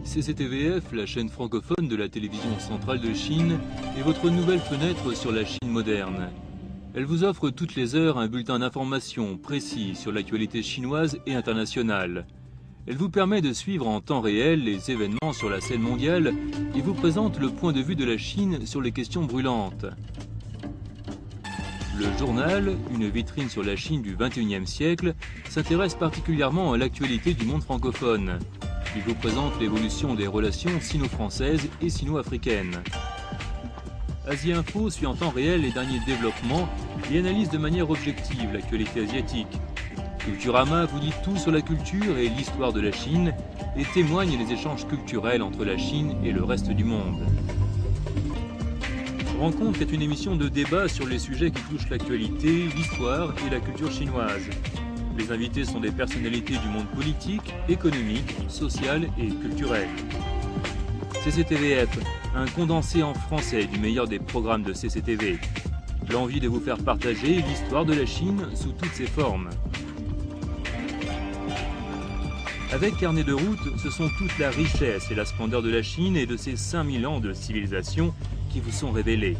CCTVF, la chaîne francophone de la télévision centrale de Chine, est votre nouvelle fenêtre sur la Chine moderne. Elle vous offre toutes les heures un bulletin d'information précis sur l'actualité chinoise et internationale. Elle vous permet de suivre en temps réel les événements sur la scène mondiale et vous présente le point de vue de la Chine sur les questions brûlantes. Le journal, une vitrine sur la Chine du XXIe siècle, s'intéresse particulièrement à l'actualité du monde francophone. Il vous présente l'évolution des relations sino-françaises et sino-africaines. Asie Info suit en temps réel les derniers développements et analyse de manière objective l'actualité asiatique. Culturama vous dit tout sur la culture et l'histoire de la Chine et témoigne les échanges culturels entre la Chine et le reste du monde. Rencontre est une émission de débat sur les sujets qui touchent l'actualité, l'histoire et la culture chinoise. Les invités sont des personnalités du monde politique, économique, social et culturel. CCTVF, un condensé en français du meilleur des programmes de CCTV. L'envie de vous faire partager l'histoire de la Chine sous toutes ses formes. Avec Carnet de route, ce sont toute la richesse et la splendeur de la Chine et de ses 5000 ans de civilisation qui vous sont révélés.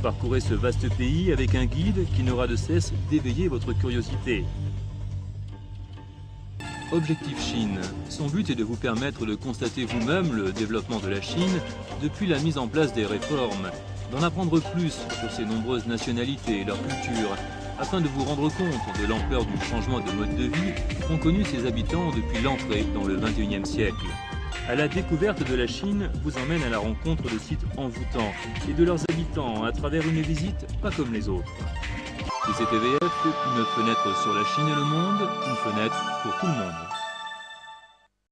Parcourez ce vaste pays avec un guide qui n'aura de cesse d'éveiller votre curiosité. Objectif Chine. Son but est de vous permettre de constater vous-même le développement de la Chine depuis la mise en place des réformes, d'en apprendre plus sur ses nombreuses nationalités et leur culture, afin de vous rendre compte de l'ampleur du changement de mode de vie qu'ont connu ses habitants depuis l'entrée dans le XXIe siècle. À la découverte de la Chine vous emmène à la rencontre de sites envoûtants et de leurs habitants à travers une visite pas comme les autres. CCTVF, une fenêtre sur la Chine et le monde, une fenêtre pour tout le monde.